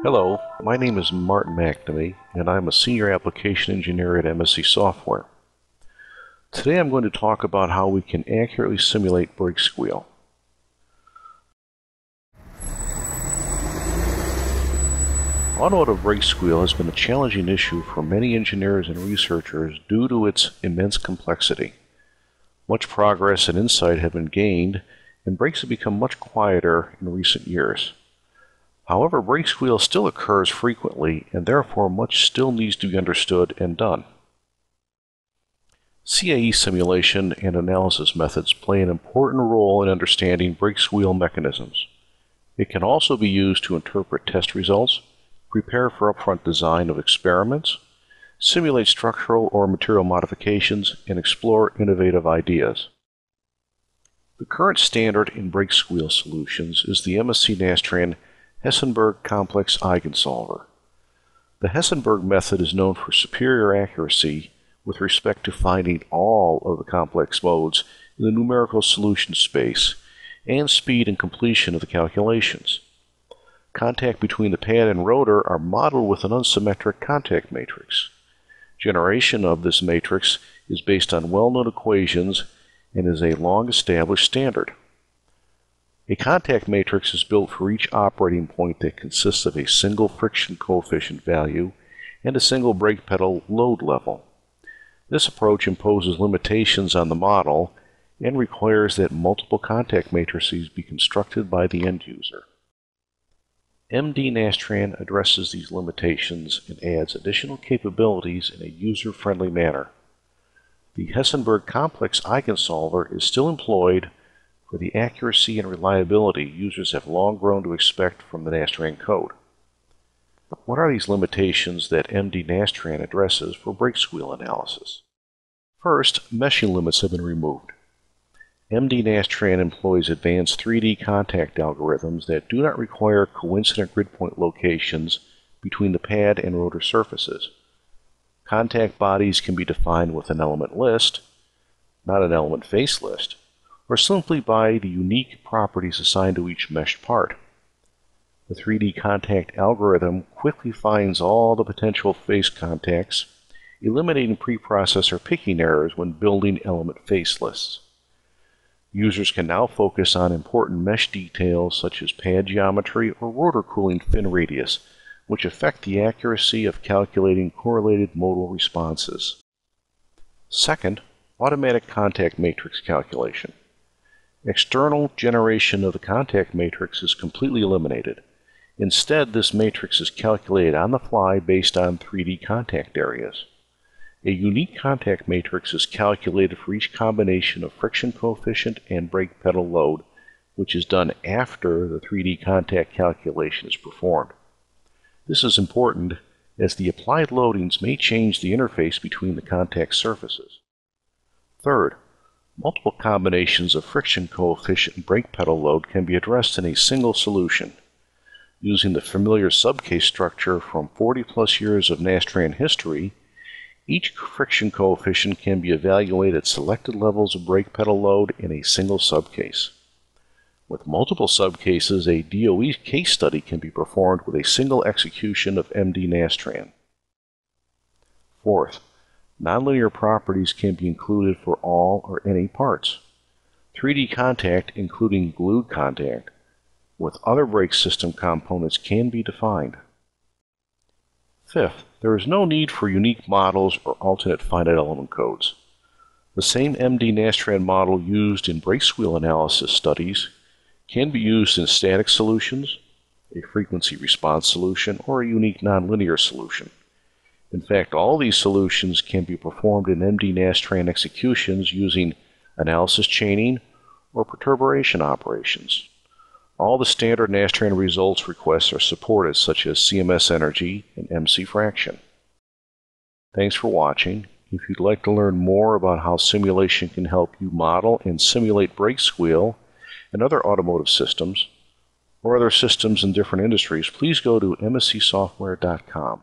Hello, my name is Martin McNamee, and I'm a Senior Application Engineer at MSC.Software. Today I'm going to talk about how we can accurately simulate brake squeal. Automotive brake squeal has been a challenging issue for many engineers and researchers due to its immense complexity. Much progress and insight have been gained, and brakes have become much quieter in recent years. However, brake squeal still occurs frequently, and therefore much still needs to be understood and done. CAE simulation and analysis methods play an important role in understanding brake squeal mechanisms. It can also be used to interpret test results, prepare for upfront design of experiments, simulate structural or material modifications, and explore innovative ideas. The current standard in brake squeal solutions is the MSC.Software Hessenberg complex eigensolver. The Hessenberg method is known for superior accuracy with respect to finding all of the complex modes in the numerical solution space and speed and completion of the calculations. Contact between the pad and rotor are modeled with an unsymmetric contact matrix. Generation of this matrix is based on well-known equations and is a long-established standard. A contact matrix is built for each operating point that consists of a single friction coefficient value and a single brake pedal load level. This approach imposes limitations on the model and requires that multiple contact matrices be constructed by the end user. MD-Nastran addresses these limitations and adds additional capabilities in a user-friendly manner. The Hessenberg complex eigensolver is still employed for the accuracy and reliability users have long grown to expect from the Nastran code. What are these limitations that MD-Nastran addresses for brake squeal analysis? First, meshing limits have been removed. MD-Nastran employs advanced 3D contact algorithms that do not require coincident grid point locations between the pad and rotor surfaces. Contact bodies can be defined with an element list, not an element face list, or simply by the unique properties assigned to each meshed part. The 3D contact algorithm quickly finds all the potential face contacts, eliminating preprocessor picking errors when building element face lists. Users can now focus on important mesh details such as pad geometry or rotor cooling fin radius, which affect the accuracy of calculating correlated modal responses. Second, automatic contact matrix calculation. External generation of the contact matrix is completely eliminated. Instead, this matrix is calculated on the fly based on 3D contact areas. A unique contact matrix is calculated for each combination of friction coefficient and brake pedal load, which is done after the 3D contact calculation is performed. This is important as the applied loadings may change the interface between the contact surfaces. Third, multiple combinations of friction coefficient and brake pedal load can be addressed in a single solution. Using the familiar subcase structure from 40+ years of Nastran history, each friction coefficient can be evaluated at selected levels of brake pedal load in a single subcase. With multiple subcases, a DOE case study can be performed with a single execution of MD-Nastran. Fourth, nonlinear properties can be included for all or any parts. 3D contact, including glued contact, with other brake system components can be defined. Fifth, there is no need for unique models or alternate finite element codes. The same MD-Nastran model used in brake squeal analysis studies can be used in static solutions, a frequency response solution, or a unique nonlinear solution. In fact, all these solutions can be performed in MD-Nastran executions using analysis chaining, or perturbation operations. All the standard Nastran results requests are supported, such as CMS energy and MC fraction. Thanks for watching. If you'd like to learn more about how simulation can help you model and simulate brake squeal and other automotive systems, or other systems in different industries, please go to MSC.Software.com.